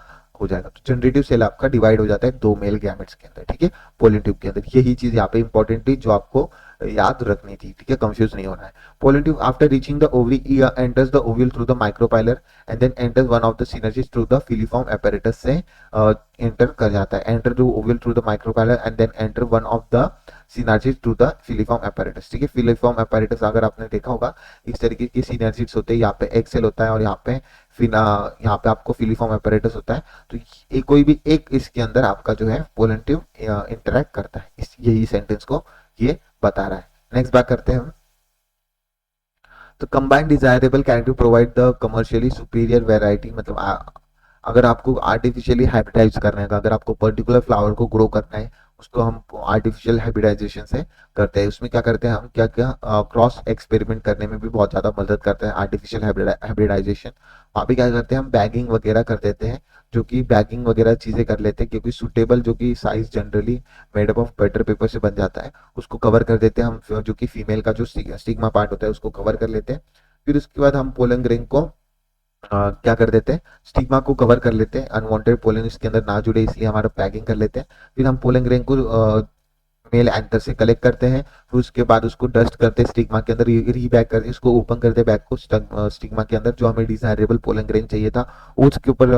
हो जाएगा, तो जनरेटिव सेल आपका डिवाइड हो जाता है दो मेल गैमेट्स के अंदर। ठीक है, पोलन ट्यूब के अंदर, यही चीज यहाँ पे इंपॉर्टेंट थी जो आपको याद रखनी थी। ठीक है, कंफ्यूज नहीं होना है। Pollen tube after reaching the ovary enters the ovule through the micropylar and then enters one of the synergids through the filiform apparatus से एंटर कर जाता है, enter the ovule through the micropylar and then enter one of the synergids through the filiform apparatus. ठीक है, filiform apparatus अगर आपने देखा होगा, इस तरीके की सिनर्जीज होते हैं, यहाँ पे एक सेल होता है और यहाँ पे यहाँ पे आपको फिलीफॉर्म एपेरेटस होता है, तो कोई भी एक इसके अंदर आपका जो है पोलन ट्यूब इंटरेक्ट करता है, इस यही सेंटेंस को ये बता रहा है। नेक्स्ट बात करते हैं हम, तो combined desirable character provide the commercially superior variety, मतलब अगर आपको आर्टिफिशियली हाइब्रिडाइज करना है, अगर आपको पर्टिकुलर फ्लावर को ग्रो करना है, उसको हम आर्टिफिशियल हाइब्रिडाइजेशन से करते हैं। उसमें क्या करते हैं हम, क्या क्या क्रॉस एक्सपेरिमेंट करने में भी बहुत ज्यादा मदद करता है आर्टिफिशियल हाइब्रिडाइजेशन। वहाँ पे क्या करते हैं हम, बैगिंग वगैरह कर देते हैं, जो कि बैगिंग वगैरह चीजें कर लेते हैं, क्योंकि सुटेबल जो कि size generally made up of butter paper से बन जाता है, उसको कवर कर देते हैं हम, जो कि फीमेल का जो स्टिग्मा पार्ट होता है उसको कवर कर लेते हैं। फिर उसके बाद हम पोलन ग्रेन को क्या कर देते हैं, स्टिग्मा को कवर कर लेते हैं, अनवांटेड पोलन इसके अंदर ना जुड़े इसलिए हमारा पैकिंग कर लेते हैं। फिर हम पोलन ग्रेन को मेल एंथर से कलेक्ट करते हैं, फिर उसके बाद उसको डस्ट करते हैं स्टिग्मा के अंदर, रीबैक करते हैं, उसको ओपन करते हैं बैग को स्टिग्मा के अंदर, जो हमें डिजायरेबल पोलन ग्रेन चाहिए था उसके ऊपर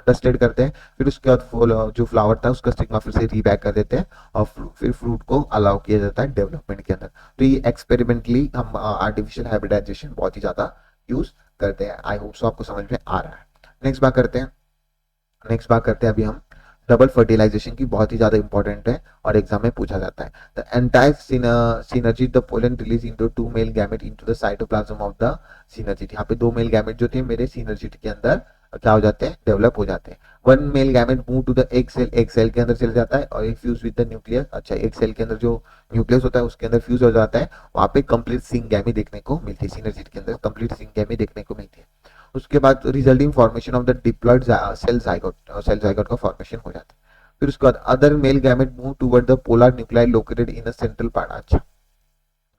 डस्टेड करते हैं। फिर उसके बाद जो फ्लावर था उसका स्टिग्मा फिर से रीबैक कर देते हैं और फिर फ्रूट को अलाउ किया जाता है डेवलपमेंट के अंदर। तो ये एक्सपेरिमेंटली हम आर्टिफिशियल हाइब्रिडाइजेशन बहुत ही ज्यादा यूज करते हैं। आई होप सो आपको समझ में आ रहा है। नेक्स्ट बात करते हैं अभी हम डबल फर्टिलाइजेशन की, बहुत ही ज्यादा इंपॉर्टेंट है और एग्जाम में पूछा जाता है। The entire synergy the pollen release into two male gamete into the cytoplasm of the synergid. यहाँ पे दो मेल गैमेट जो थे मेरे सिनर्जिट के अंदर क्या हो जाते हैं, डेवलप हो जाते हैं। One male gamete move to the एक सेल के अंदर चले जाता है और एक फ्यूज विद द न्यूक्लियस। अच्छा, एक सेल के अंदर जो न्यूक्लियस होता है उसके अंदर फ्यूज हो जाता है, वहां पे कंप्लीट सिंगैमी देखने को मिलती है, सिनर्जिट के अंदर कंप्लीट सिंगैमी देखने को मिलती है। उसके बाद resulting formation of the diploid cell zygote का फॉर्मेशन हो जाता है। फिर उसके बाद other male gamete move toward the polar nuclei located in the central part. अच्छा,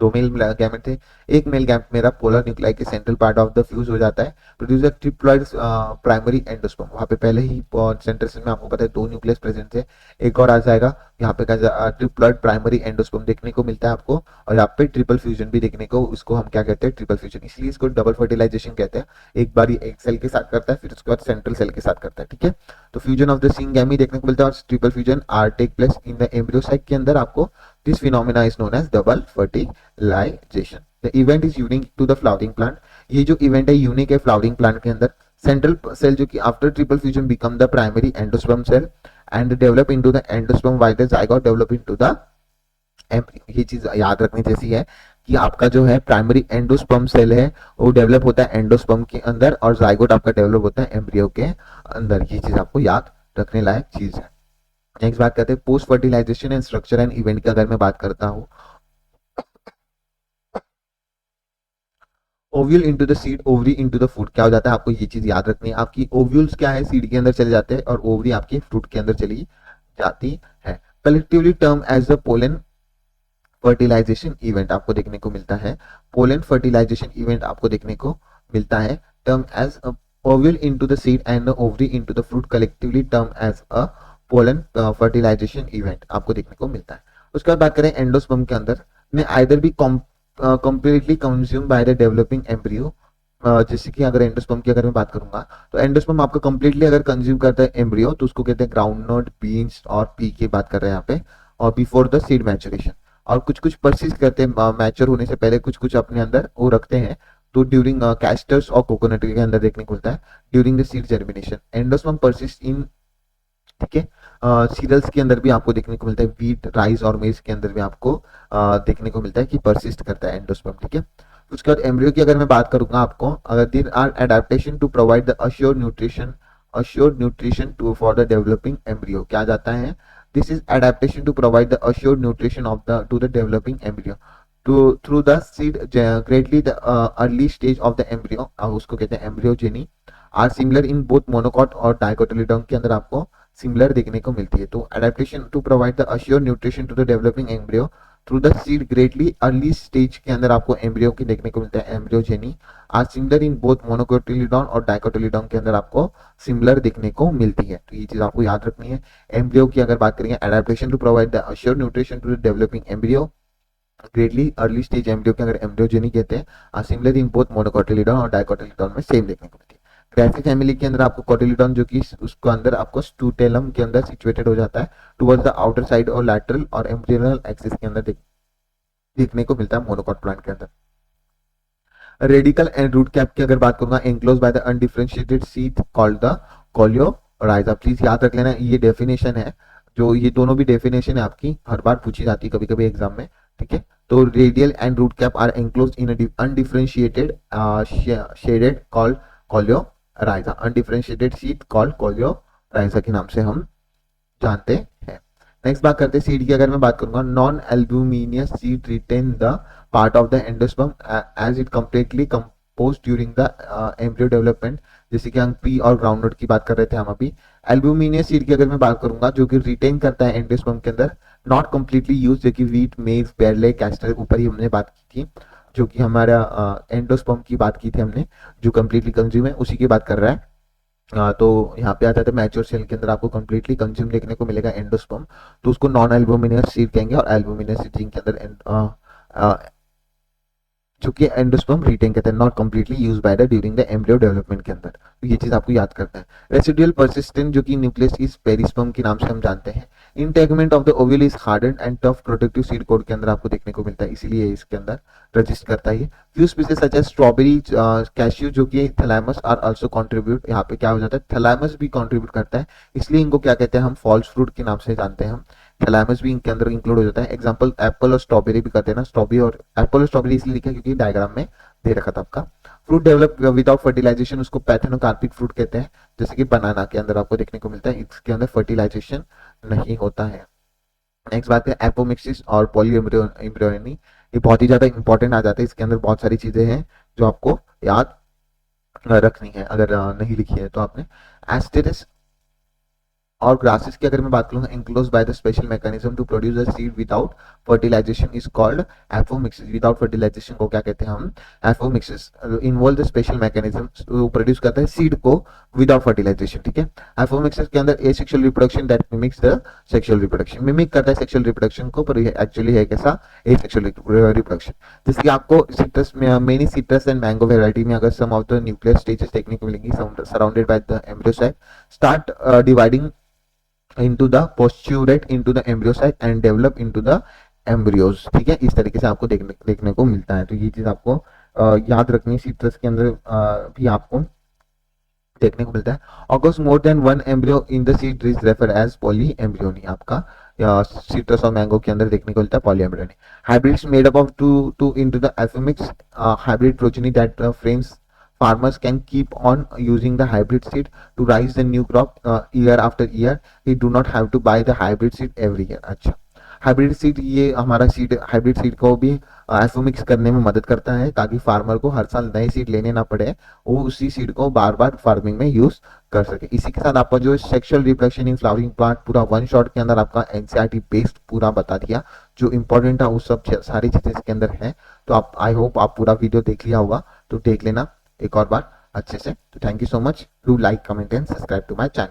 दो मेल गैमेट थे, एक मेल गैमेट मेरा पोलर न्यूक्लियाई के central part of the fuse हो जाता है, produce a triploid primary endosperm. वहां पे पहले ही सेंटर सेल में आपको पता है दो न्यूक्लियस प्रेजेंट है, एक और आ जाएगा यहाँ पे ट्रिप्लॉइड प्राइमरी एंडोस्पर्म देखने को मिलता है आपको, और यहाँ पे ट्रिपल फ्यूजन भी देखने को, इसको हम क्या कहते हैं, ट्रिपल फ्यूजन, इसलिए इसको डबल फर्टिलाइजेशन कहते हैं। एक बार एक सेल के साथ करता है, फिर उसके बाद सेंट्रल सेल के साथ करता है, ठीक है। तो फ्यूजन ऑफ द सिंगैमी देखने को मिलता है, और triple fusion are take place in the embryo site के अंदर आपको। This phenomena is known as double fertilization. The event is unique to the flowering plant. ये जो इवेंट है यूनिक है फ्लावरिंग प्लांट के अंदर। सेंट्रल सेल जो कि after triple fusion become the primary endosperm cell and develop into the endosperm while the zygote develop into the embryo. ये चीज याद रखने जैसी है कि आपका जो है प्राइमरी एंडोस्पर्म सेल है वो डेवलप होता है एंडोस्पर्म के अंदर, और जाइगोट आपका डेवलप होता है एम्ब्रियो के अंदर। ये चीज आपको याद रखने लायक चीज है। नेक्स्ट बात करते हैं post fertilization and structure and event की। अगर मैं बात करता हूँ, ovule into the seed, ovary into the fruit, क्या हो जाता है आपको ये चीज याद रखनी है। आपकी ओव्यूल्स क्या है, सीड के अंदर चले जाते हैं, और ओवरी आपकी फ्रूट के अंदर चली जाती है। Collectively term as the pollen fertilization event आपको देखने को मिलता है। पोलन फर्टिलाइजेशन इवेंट आपको देखने को मिलता है। Term as a ovule into the seed and ovary into the fruit, collectively term as a pollen fertilization event आपको देखने को मिलता है। उसके बाद बात करें एंडोस्पर्म के अंदर में, either be completely consumed by the developing embryo। जैसे कि अगर एंडोस्पर्म की अगर मैं बात करूंगा, तो एंडोस्पर्म आपका कंप्लीटली अगर कंज्यूम करता है एम्ब्रियो, तो उसको कहते हैं ग्राउंडनट, बीन्स और पी की बात कर रहे हैं यहाँ पे, और बिफोर द सीड मैचुरेशन। और कुछ कुछ परसिस्ट करते हैं मैच्योर होने से पहले, कुछ कुछ अपने अंदर वो रखते हैं, तो ड्यूरिंग कैस्टर्स और कोकोनट के अंदर देखने को मिलता है during the seed germination endosperm persist इन, ठीक है। सीरियल्स के अंदर भी आपको देखने को मिलता है, व्हीट, राइस और मेज के अंदर भी आपको देखने को मिलता है कि परसिस्ट करता है एंडोस्पर्म, ठीक है। उसके बाद एम्ब्रियो की अगर मैं बात करूंगा आपको, अगर there are adaptation to provide the assured nutrition to for the developing embryo, क्या जाता है, this is adaptation to provide the assured nutrition of the to the developing embryo to through the seed greatly the early stage of the embryo, उसको कहते हैं embryogeny, are similar in both monocot और dicotyledon के अंदर आपको similar देखने को मिलती है। तो adaptation to provide the assure nutrition to the developing embryo through the seed greatly early stage के अंदर आपको एम्ब्रियो की देखने को मिलता है embryogeny, are similar in both monocotyledon और डाइकोटिलीडॉन के अंदर आपको सिमिलर देखने को मिलती है। तो ये चीज आपको याद रखनी है। एम्ब्रियो की अगर बात करेंगे, adaptation to provide the assure nutrition to the developing embryo greatly early stage embryo के अगर एम्ब्रियोजेनी कहते हैं, are similar in both monocotyledon और डाइकोटिलीडॉन में सेम देखने को मिलती है। ग्राफी फैमिली के अंदर आपको कोटिलीडॉन जो कि उसको अंदर आपको स्टूटेलम के अंदर सिचुएटेड हो जाता है टुवर्ड्स द आउटर साइड और लैटरल और एम्ब्रियोनल एक्सिस के अंदर देखने को मिलता है मोनोकॉट प्लांट के अंदर। रेडिकल एंड रूट कैप की अगर बात करूंगा, enclose by the undifferentiated sheath called the coleorhiza. Please याद रख लेना, ये डेफिनेशन है, जो ये दोनों भी डेफिनेशन है आपकी हर बार पूछी जाती है कभी कभी एग्जाम में, ठीक है। तो radial and root cap are enclose in undifferentiated shaded called coleorhiza, undifferentiated seed called coleorhiza के नाम से हम जानते हैं। नेक्स्ट बात करते हैं सीड की अगर मैं बात करूंगा, non albuminous seed retain the part of the endosperm as it completely compose during the embryo development. जैसे कि हम पी और ग्राउंडनट की बात कर रहे थे हम अभी। एल्ब्यूमिनियस सीड की अगर मैं बात करूंगा, जो कि रिटेन करता है एंडोस्पर्म के अंदर, नॉट कंप्लीटली यूज, जो कि वीट, मेज, बेरले, कैस्टर ऊपर ही हमने बात की थी, जो कि हमारा एंडोस्पर्म की बात की थी हमने, जो कंप्लीटली कंज्यूम है उसी की बात कर रहा है। तो यहाँ पे आता है मैच्योर सेल के अंदर आपको कंप्लीटली कंज्यूम देखने को मिलेगा एंडोस्पर्म, तो उसको नॉन एल्ब्यूमिनियस सीड कहेंगे। और एल्ब्यूमिनियस सीड के अंदर जो कि एंडोस्पर्म रिटेन कहते हैं, not completely use by the during the embryo development के अंदर। तो ये चीज आपको याद करना है। रेसिडुअल परसिस्टेंट, जो कि न्यूक्लियस इज पेरिस्पर्म के नाम से हम जानते हैं। Integument of the ovule is harden and tough protective seed code के अंदर आपको देखने को मिलता है, इसीलिए इसके अंदर रजिस्ट करता है। Few species such as strawberry, cashew, जो कि थैलेमस आर आल्सो कंट्रीब्यूट, यहाँ पे क्या हो जाता है, थैलेमस भी कंट्रीब्यूट करता है, इसलिए इनको क्या कहते हैं, हम फॉल्स फ्रूट के नाम से जानते हैं हम। थैलेमस भी इनके अंदर इंक्लूड हो जाता है। एग्जांपल एप्पल और स्ट्रॉबेरी भी करते हैं ना, स्ट्रॉबेरी और एप्पल और स्ट्रॉबेरी इसलिए लिखा क्योंकि डायग्राम में दे रखा था आपका। फ्रूट डेवलप विदाउट फर्टिलाइजेशन, उसको पैथेनोकार्पिक फ्रूट कहते हैं, जैसे कि बनाना के अंदर आपको देखने को मिलता है, इसके अंदर फर्टिलाइजेशन नहीं होता है। नेक्स्ट बात है एपोमिक्सिस और पॉलीएम्ब्रियोनी, ये बहुत ही ज्यादा इंपॉर्टेंट आ जाता है, इसके अंदर बहुत सारी चीजें हैं जो आपको याद रखनी है, अगर नहीं लिखी है तो आपने। एस्टेरिस और ग्रासेस की अगर मैं बात करूँ, enclose by the special mechanism to produce a seed without fertilisation is called apomixis. Without fertilisation को क्या कहते हैं हम, apomixis. Involve the special mechanism, produce करता है सीड को विदाउट फर्टिलाइजेशन, ठीक है। एफोमिक्सिस के अंदर ए sexual reproduction that mimics the sexual reproduction, mimic करता है सेक्सुअल रिप्रोडक्शन को, पर ये एक्चुअली है कैसा, ए सेक्सुअल रिप्रोडक्शन। जैसे कि आपको सिट्रस में, many citrus and mango variety में अगर some of the nuclear stages देखने को मिलेंगी, सराउंडेड बाय द एम्ब्रियोसाइट, start dividing into the postulate into the embryocyte and develop into the embryos, ठीक है। इस तरीके से आपको देखने को मिलता है। तो ये चीज आपको याद रखनी, सिट्रस के अंदर भी आपको देखने को मिलता है। ऑगर्स more than one embryo in the seed is referred as polyembryony, आपका सिट्रस और मैंगो के अंदर देखने को मिलता है polyembryony. Hybrids made up of to into the एफिमिक्स hybrid progeny that frames farmers can keep on using the hybrid seed to raise the new crop year after year. We do not have to buy the hybrid seed every year। अच्छा, hybrid seed, ये हमारा seed, hybrid seed को भी एफोमिक्स करने में मदद करता है, ताकि फार्मर को हर साल नए सीड लेने ना पड़े, वो उसी सीड को बार बार फार्मिंग में यूज कर सके। इसी के साथ आपका जो sexual reproduction in flowering plant पूरा वन शॉट के अंदर आपका एनसीईआरटी बेस्ड पूरा बता दिया, जो इंपॉर्टेंट है वो सब सारी चीजें इसके अंदर है। तो आप, आई होप आप पूरा वीडियो देख लिया होगा, तो देख लेना एक और बार अच्छे से। तो thank you so much, do like, comment and subscribe to my channel.